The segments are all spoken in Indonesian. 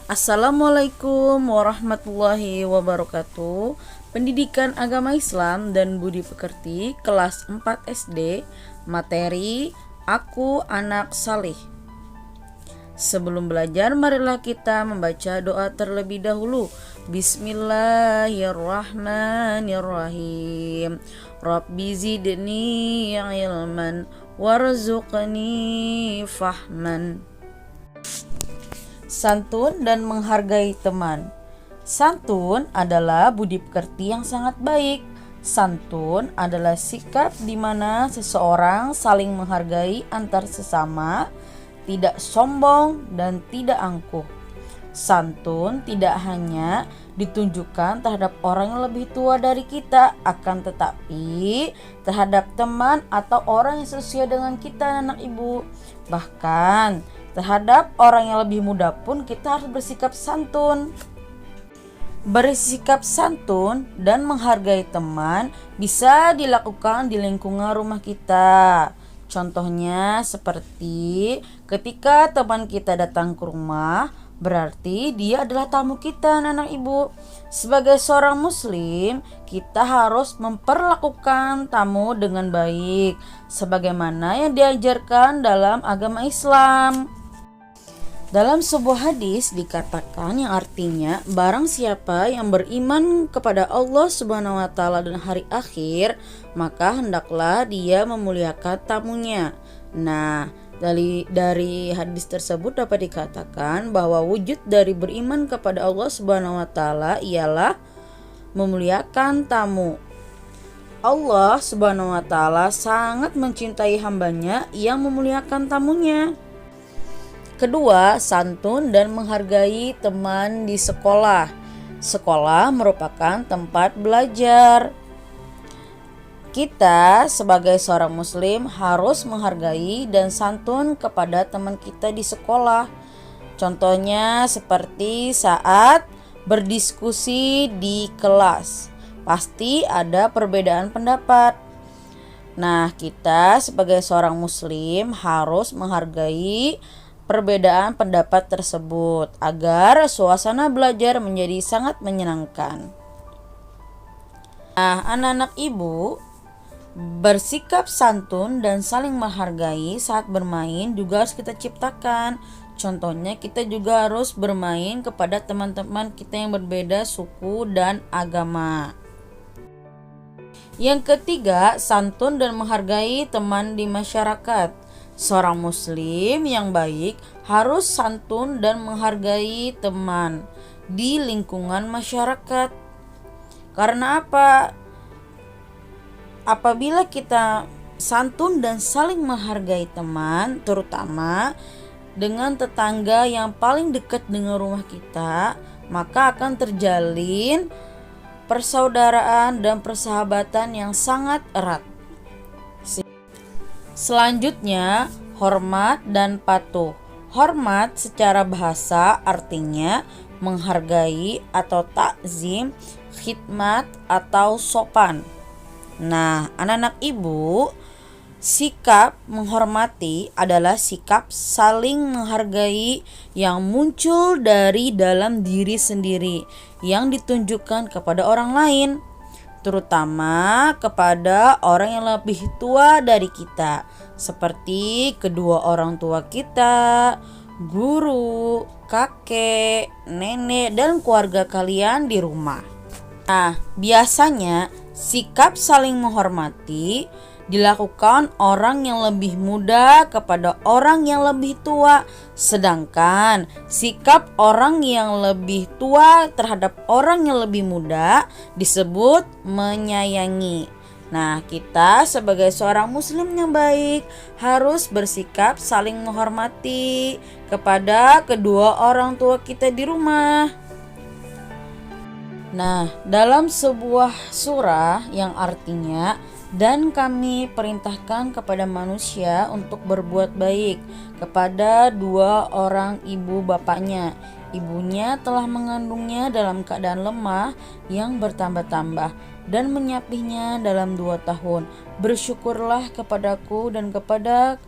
Assalamualaikum warahmatullahi wabarakatuh. Pendidikan Agama Islam dan Budi Pekerti kelas 4 SD. Materi Aku Anak Saleh. Sebelum belajar, marilah kita membaca doa terlebih dahulu. Bismillahirrahmanirrahim. Rabbi zidni ilman warzuqni fahman. Santun dan menghargai teman. Santun adalah budi pekerti yang sangat baik. Santun adalah sikap di mana seseorang saling menghargai antar sesama, tidak sombong dan tidak angkuh. Santun tidak hanya ditunjukkan terhadap orang yang lebih tua dari kita, akan tetapi terhadap teman atau orang yang sesuai dengan kita, anak ibu. Bahkan terhadap orang yang lebih muda pun kita harus bersikap santun. Bersikap santun dan menghargai teman bisa dilakukan di lingkungan rumah kita. Contohnya seperti ketika teman kita datang ke rumah, berarti dia adalah tamu kita, anak ibu. Sebagai seorang muslim, kita harus memperlakukan tamu dengan baik, sebagaimana yang diajarkan dalam agama Islam. Dalam sebuah hadis dikatakan yang artinya, barang siapa yang beriman kepada Allah Subhanahu wa taala dan hari akhir, maka hendaklah dia memuliakan tamunya. Nah, dari hadis tersebut dapat dikatakan bahwa wujud dari beriman kepada Allah Subhanahu wa taala ialah memuliakan tamu. Allah Subhanahu wa taala sangat mencintai hambanya yang memuliakan tamunya. Kedua, santun dan menghargai teman di sekolah. Sekolah merupakan tempat belajar. Kita sebagai seorang muslim harus menghargai dan santun kepada teman kita di sekolah. Contohnya seperti saat berdiskusi di kelas. Pasti ada perbedaan pendapat. Nah, kita sebagai seorang muslim harus menghargai perbedaan pendapat tersebut agar suasana belajar menjadi sangat menyenangkan. Nah, anak-anak ibu, bersikap santun dan saling menghargai saat bermain juga harus kita ciptakan. Contohnya kita juga harus bermain kepada teman-teman kita yang berbeda suku dan agama. Yang ketiga, santun dan menghargai teman di masyarakat. Seorang muslim yang baik harus santun dan menghargai teman di lingkungan masyarakat. Karena apa? Apabila kita santun dan saling menghargai teman, terutama dengan tetangga yang paling dekat dengan rumah kita, maka akan terjalin persaudaraan dan persahabatan yang sangat erat. Selanjutnya, hormat dan patuh. Hormat secara bahasa artinya menghargai atau takzim, khidmat atau sopan. Nah, anak-anak ibu, sikap menghormati adalah sikap saling menghargai yang muncul dari dalam diri sendiri yang ditunjukkan kepada orang lain, terutama kepada orang yang lebih tua dari kita, seperti kedua orang tua kita, guru, kakek, nenek, dan keluarga kalian di rumah. Nah, biasanya sikap saling menghormati dilakukan orang yang lebih muda kepada orang yang lebih tua, sedangkan sikap orang yang lebih tua terhadap orang yang lebih muda disebut menyayangi. Nah, kita sebagai seorang muslim yang baik harus bersikap saling menghormati kepada kedua orang tua kita di rumah. Nah, dalam sebuah surah yang artinya, dan kami perintahkan kepada manusia untuk berbuat baik kepada dua orang ibu bapaknya. Ibunya telah mengandungnya dalam keadaan lemah yang bertambah-tambah dan menyapihnya dalam 2 tahun. Bersyukurlah kepadaku dan kepada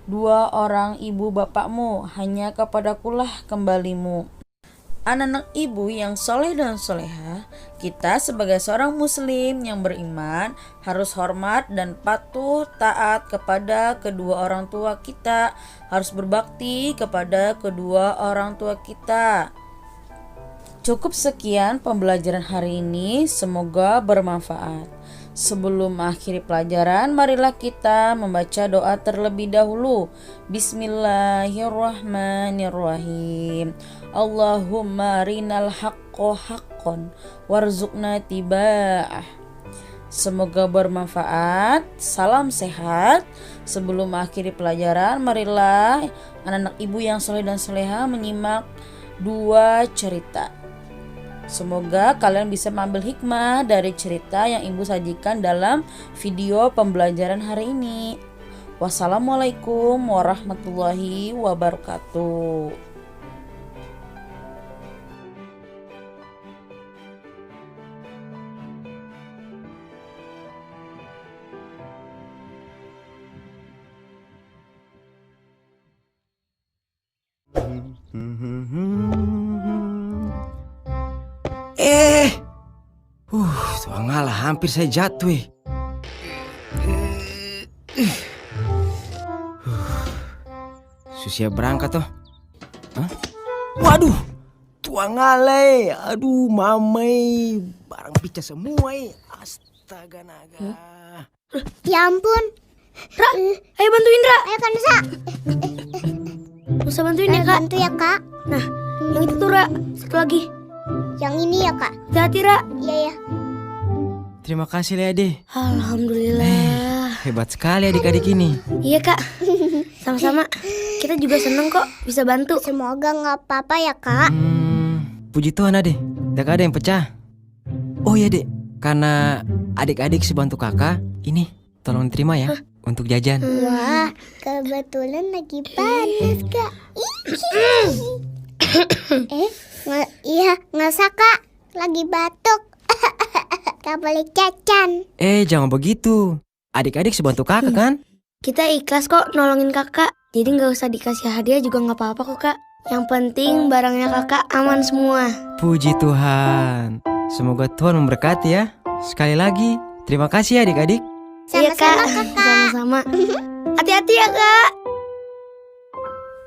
dua orang ibu bapakmu, hanya kepadakulah kembalimu. Anak-anak ibu yang soleh dan soleha, kita sebagai seorang muslim yang beriman harus hormat dan patuh taat kepada kedua orang tua kita, harus berbakti kepada kedua orang tua kita. Cukup sekian pembelajaran hari ini, semoga bermanfaat. Sebelum mengakhiri pelajaran, marilah kita membaca doa terlebih dahulu. Bismillahirrahmanirrahim. Allahumma arinal haqqo haqqon warzuqna tiba'ah. Semoga bermanfaat. Salam sehat. Sebelum mengakhiri pelajaran, marilah anak-anak ibu yang soleh dan soleha menyimak dua cerita. Semoga kalian bisa mengambil hikmah dari cerita yang ibu sajikan dalam video pembelajaran hari ini. Wassalamualaikum warahmatullahi wabarakatuh. Tuangalah hampir saya jatuh. Susia berangkat toh. Hah? Waduh, tuangalai, aduh mamai, barang pecah semua. Astaga naga. Ya ampun. Ra, ayo bantuin Ra. Ayo kan Nusa. Nusa bantuin ya Kak. Bantu ya Kak. Nah, yang itu tuh Ra, satu lagi. Yang ini ya Kak. Hati-hati Ra. Iya ya. Terima kasih Ade. Alhamdulillah. Hebat sekali adik-adik ini. Iya Kak, sama-sama. Kita juga seneng kok bisa bantu. Semoga nggak apa-apa ya Kak. Puji Tuhan Ade, tak ada yang pecah. Oh ya Dek, karena adik-adik sebantu kakak, ini tolong terima ya untuk jajan. Wah, kebetulan lagi panas Kak. Iya nggak usah Kak, lagi batuk. Gak boleh cacan. Jangan begitu. Adik-adik sebantu kakak kan? Kita ikhlas kok nolongin kakak. Jadi gak usah dikasih hadiah juga gak apa-apa kok Kak. Yang penting barangnya kakak aman semua. Puji Tuhan. Semoga Tuhan memberkati ya. Sekali lagi, terima kasih ya adik-adik. Iya Kak, sama-sama. Hati-hati ya Kak.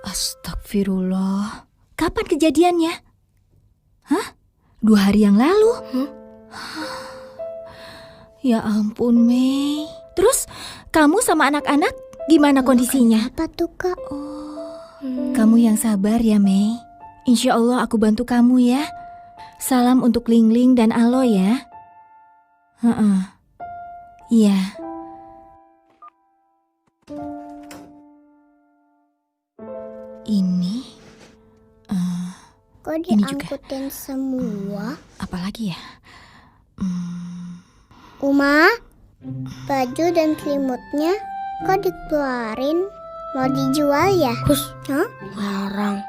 Astagfirullah. Kapan kejadiannya? Hah? 2 hari yang lalu? Ya ampun Mei. Terus kamu sama anak-anak gimana kondisinya? Apa tuh Kak? Kamu yang sabar ya Mei. Insya Allah aku bantu kamu ya. Salam untuk Ling Ling dan Alo ya. Iya. Ini Kok ini juga. diangkutin semua? Apalagi ya? Uma, baju dan selimutnya kok dikeluarin? Mau dijual ya? Hus, Hah? larang.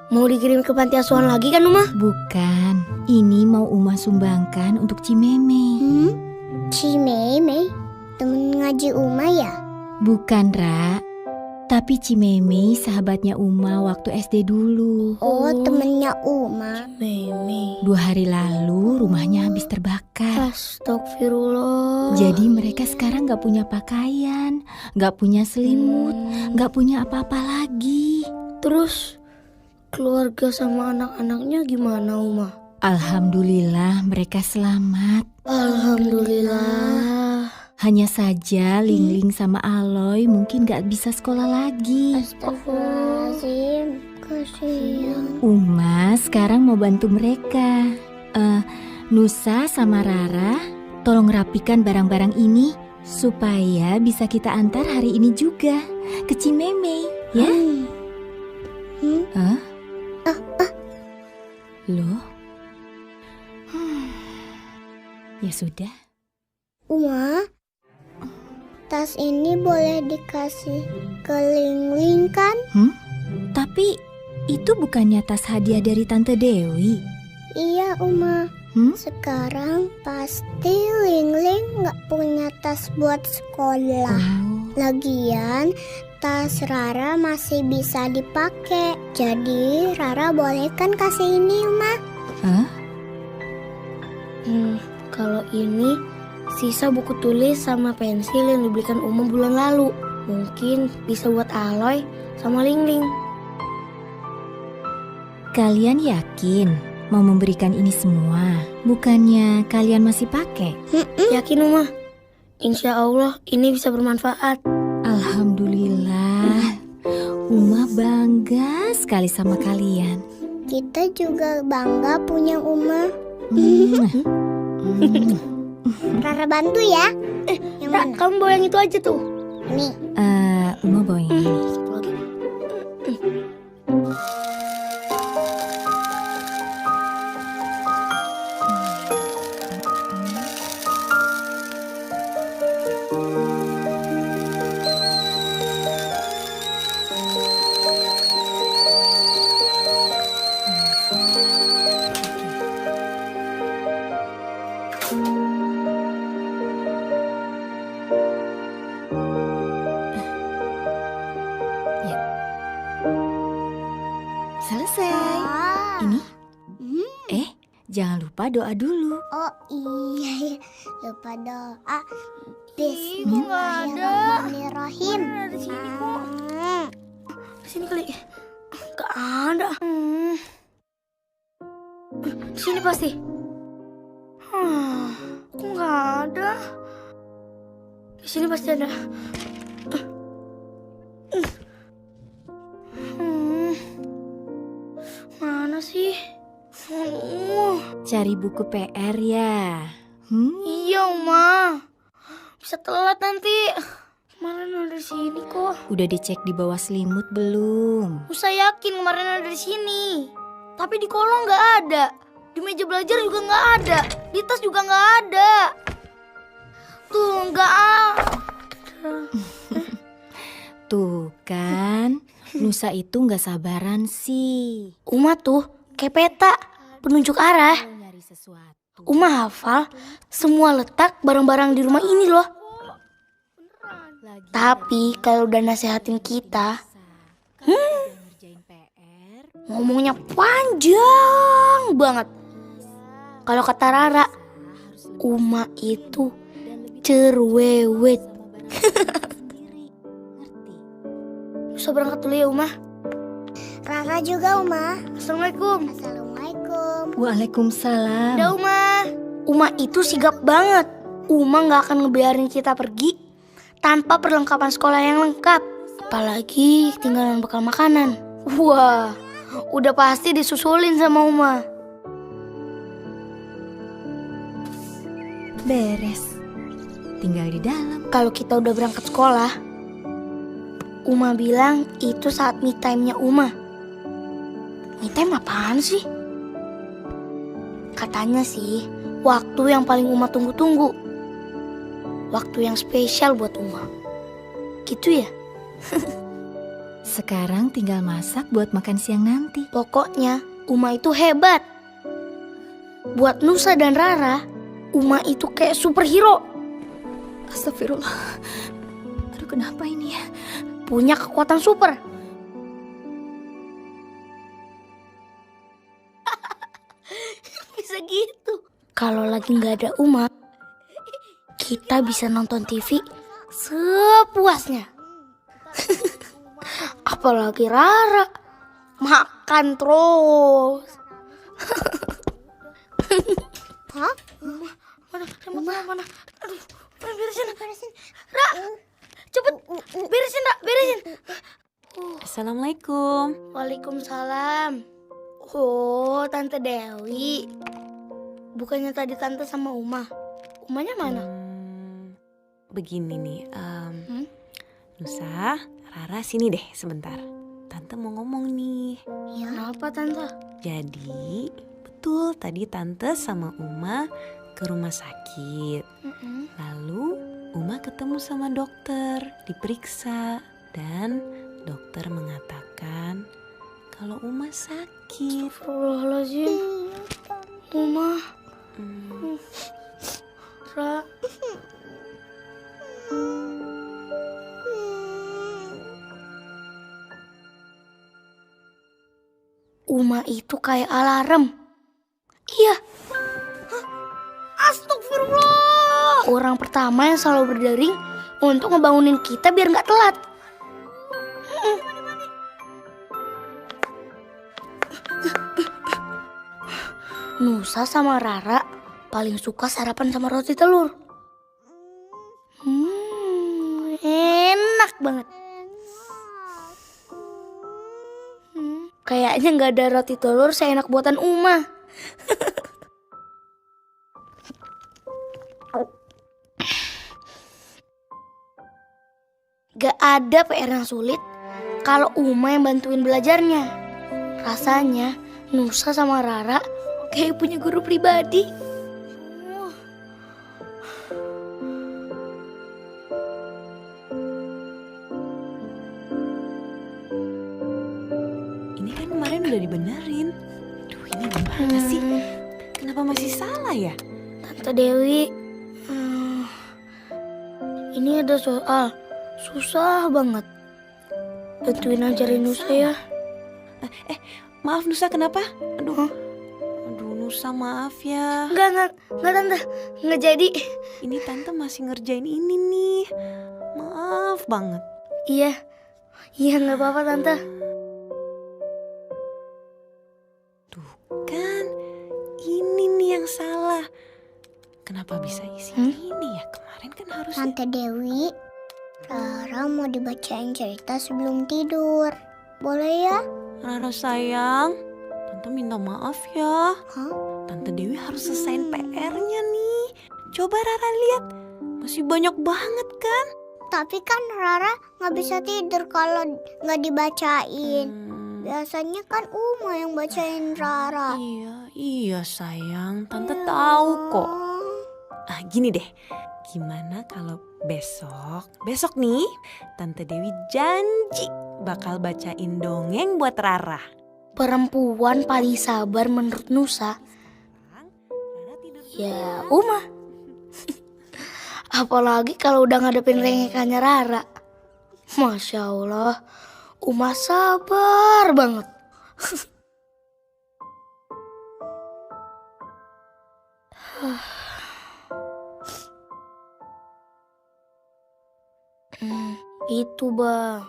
Mau dikirim ke panti asuhan lagi kan Uma? Bukan. Ini mau Uma sumbangkan untuk Cimeme. Cimeme, temen ngaji Uma ya? Bukan, Ra. Tapi Cimeme sahabatnya Uma waktu SD dulu. Oh, temennya Uma. Meme. 2 hari lalu rumahnya habis terbakar. Astagfirullah. Jadi mereka sekarang gak punya pakaian, gak punya selimut, gak punya apa-apa lagi. Terus keluarga sama anak-anaknya gimana Uma? Alhamdulillah mereka selamat. Alhamdulillah. Hanya saja Ling Ling sama Aloy mungkin gak bisa sekolah lagi. Astagfirullahaladzim, kasihan. Uma sekarang mau bantu mereka. Nusa sama Rara, tolong rapikan barang-barang ini supaya bisa kita antar hari ini juga ke Cimeme, ya? Loh? Ya sudah. Uma, tas ini boleh dikasih ke Ling Ling kan? Tapi itu bukannya tas hadiah dari Tante Dewi? Iya Uma. Sekarang pasti Ling Ling gak punya tas buat sekolah. Lagian tas Rara masih bisa dipakai. Jadi Rara boleh kan kasih ini, Uma? Hah? Kalau ini sisa buku tulis sama pensil yang dibelikan Uma bulan lalu. Mungkin bisa buat Aloy sama Lingling. Kalian yakin mau memberikan ini semua? Bukannya kalian masih pakai? Yakin Uma? Insya Allah ini bisa bermanfaat. Alhamdulillah. Uma bangga sekali sama kalian. Kita juga bangga punya Uma. Rara bantu ya. Yang mana? Kamu bawa yang itu aja tuh. Nih. Uma bawa yang ini. Satu lagi. Selesai. Ini? Jangan lupa doa dulu. Oh iya, lupa doa. Bismillahirrahmanirrahim. Ada di sini kok. Di sini kali. Gak ada. Di sini pasti. Kok gak ada? Di sini pasti ada. Mana sih? Cari buku PR ya. Iya, Uma. Bisa telat nanti. Kemarin ada di sini kok. Udah dicek di bawah selimut belum? Musa yakin kemarin ada di sini. Tapi di kolong nggak ada. Di meja belajar juga nggak ada. Di tas juga nggak ada. Tuh nggak ada. Tuh kan, Nusa itu nggak sabaran sih. Uma tuh kayak peta, penunjuk arah. Nyari sesuatu. Uma hafal semua letak barang-barang di rumah ini loh. Tapi kalau udah nasehatin kita, ngerjain PR. ngomongnya panjang banget. Kalau kata Rara, Uma itu cerewet. Bisa berangkat dulu ya, Uma. Rara juga, Uma. Assalamualaikum. Assalamualaikum. Waalaikumsalam. Udah, Uma. Uma itu sigap banget. Uma gak akan ngebiarin kita pergi tanpa perlengkapan sekolah yang lengkap. Apalagi tinggalan bekal makanan. Wah, udah pasti disusulin sama Uma. Beres. Tinggal di dalam. Kalau kita udah berangkat sekolah, Uma bilang itu saat me time-nya Uma. Me time apaan sih? Katanya sih, waktu yang paling Uma tunggu-tunggu. Waktu yang spesial buat Uma. Gitu ya? Sekarang tinggal masak buat makan siang nanti. Pokoknya Uma itu hebat. Buat Nusa dan Rara, Uma itu kayak superhero. Astagfirullah. Aduh, kenapa ini ya? Punya kekuatan super. Bisa gitu. Kalau lagi nggak ada Uma, kita bisa nonton TV sepuasnya. Apalagi Rara, makan terus. Hah? Mana? Mana? Aduh, beresin. Ra, cepet beresin, Ra, beresin. Assalamualaikum. Waalaikumsalam. Oh, Tante Dewi. Bukannya tadi Tante sama Uma. Umanya mana? Begini nih, Nusa, Rara sini deh sebentar. Tante mau ngomong nih. Kenapa Tante? Jadi, betul tadi Tante sama Uma ke rumah sakit. Lalu Uma ketemu sama dokter, diperiksa. Dan dokter mengatakan kalau Uma sakit. Astagfirullahaladzim. Uma. Ra. Uma itu kayak alarm. Iya. Astagfirullah. Orang pertama yang selalu berdering untuk ngebangunin kita biar nggak telat. Nusa sama Rara paling suka sarapan sama roti telur. Enak banget. Kayaknya nggak ada roti telur seenak buatan Uma. Gak ada PR yang sulit kalau Uma yang bantuin belajarnya. Rasanya Nusa sama Rara kayak punya guru pribadi. Ini kan kemarin udah dibenerin. Duh, ini gimana sih? Kenapa masih salah ya? Tante Dewi, ini ada soal susah banget. Bantuin ajarin Nusa ya. Maaf Nusa, kenapa? Aduh, Nusa maaf ya. Enggak Tante, nggak jadi. Ini Tante masih ngerjain ini nih. Maaf banget. Iya nggak apa-apa Tante. Tuh kan, ini nih yang salah. Kenapa bisa isi ini ya? Kemarin kan harusnya. Tante Dewi, Rara mau dibacain cerita sebelum tidur. Boleh ya? Rara sayang, Tante minta maaf ya. Hah? Tante Dewi harus selesaiin PR-nya nih. Coba Rara lihat, masih banyak banget kan? Tapi kan Rara nggak bisa tidur kalau nggak dibacain. Biasanya kan Uma yang bacain Rara. Iya sayang, Tante tahu kok. Gini deh, gimana kalau besok nih Tante Dewi janji bakal bacain dongeng buat Rara. Perempuan paling sabar menurut Nusa, ya Uma. Apalagi kalau udah ngadepin rengekannya Rara. Masya Allah, Uma sabar banget. Itu Bang.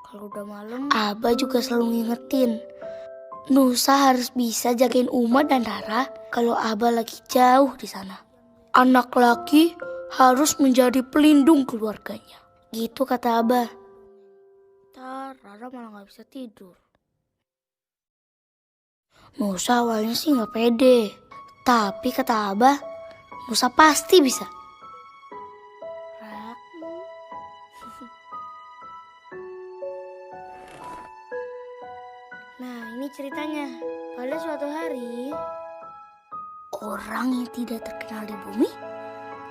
Kalau udah malam, Abah juga selalu ngingetin. Nusa harus bisa jagain Uma dan Rara kalau Abah lagi jauh di sana. Anak laki harus menjadi pelindung keluarganya. Gitu kata Abah. Ntar Rara malah gak bisa tidur. Nusa awalnya sih gak pede. Tapi kata Abah, Nusa pasti bisa. Nah, ini ceritanya. Pada suatu hari, orang yang tidak terkenal di bumi,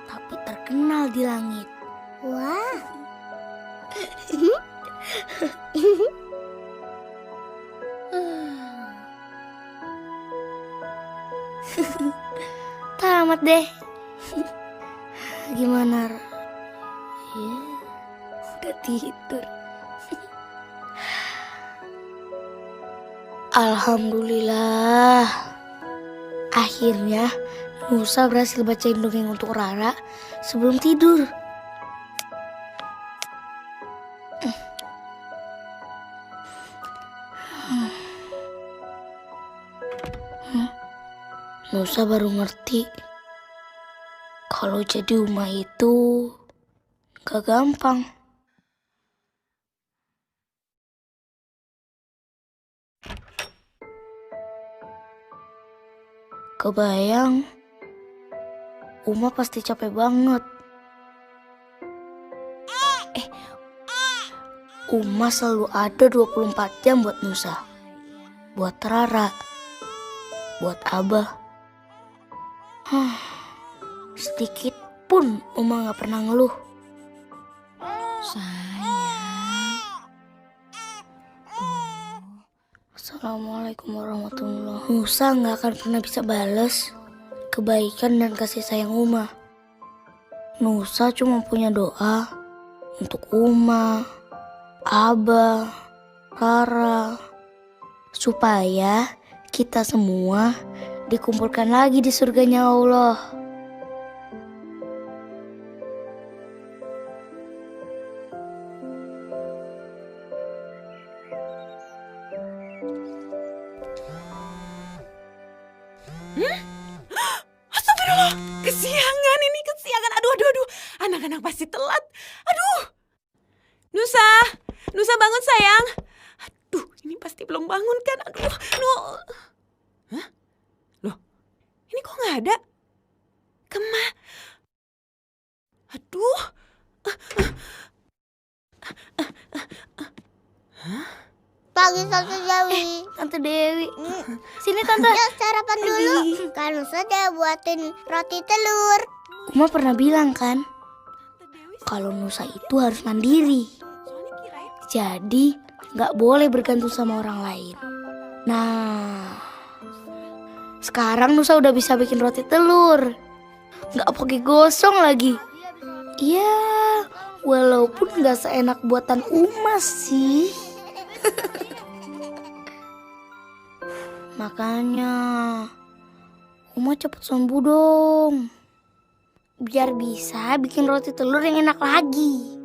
tapi terkenal di langit. Wah. Tamat deh. Gimana? Ya, udah tidur. Alhamdulillah. Akhirnya Nusa berhasil bacain dongeng untuk Rara sebelum tidur. Nusa baru ngerti kalau jadi Uma itu gak gampang. Kebayang, Uma pasti capek banget. Uma selalu ada 24 jam buat Nusa, buat Rara, buat Abah. Sedikit pun Uma gak pernah ngeluh. Assalamualaikum warahmatullahi wabarakatuh. Nusa gak akan pernah bisa balas kebaikan dan kasih sayang Uma. Nusa cuma punya doa untuk Uma, Abah, Rara, supaya kita semua dikumpulkan lagi di surganya Allah. Astagfirullah, kesiangan ini, kesiangan. Aduh. Anak-anak pasti telat. Aduh. Nusa bangun sayang. Aduh, ini pasti belum bangun kan. Aduh. Hah? Loh, ini kok nggak ada? Aduh. Pagi Tante Dewi. Tante Dewi, sini Tante. Ya sarapan dulu. Kan Nusa udah buatin roti telur. Uma pernah bilang kan, kalau Nusa itu harus mandiri. Jadi nggak boleh bergantung sama orang lain. Nah, sekarang Nusa udah bisa bikin roti telur. Nggak pakai gosong lagi. Ya, walaupun nggak seenak buatan Uma sih. Makanya Uma cepet sembuh dong, biar bisa bikin roti telur yang enak lagi.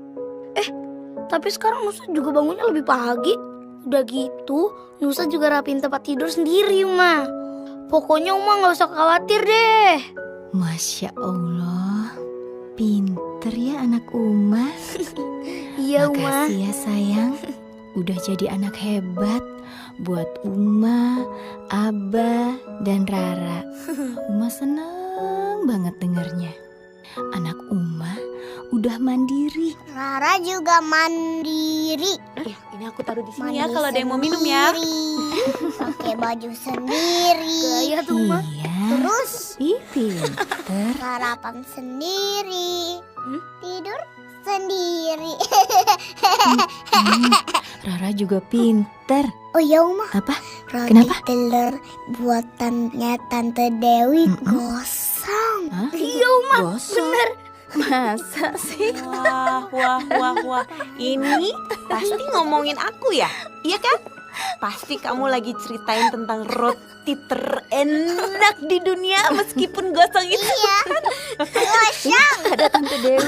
Tapi sekarang Nusa juga bangunnya lebih pagi. Udah gitu Nusa juga rapiin tempat tidur sendiri Uma. Pokoknya Uma gak usah khawatir deh. Masya Allah, pinter ya anak Uma. Iya Uma. Makasih ya sayang, udah jadi anak hebat buat Uma, Abah, dan Rara. Uma seneng banget dengarnya. Anak Uma udah mandiri. Rara juga mandiri. Ini aku taruh di sini ya kalau ada yang mau minum ya. Pakai baju sendiri. Gaya tuh Uma. Iya. Terus Ih, pinter. sarapan sendiri. Tidur sendiri. Rara juga pinter. Oh ya Uma, Apa? roti Kenapa? telur buatannya Tante Dewi gosong. Hah? Iya Uma, Gosong? bener. Masa sih? Wah. Ini pasti ngomongin aku ya? Iya kan? Pasti kamu lagi ceritain tentang roti terenak di dunia meskipun gosong itu. Iya, gosong. Ada Tante Dewi.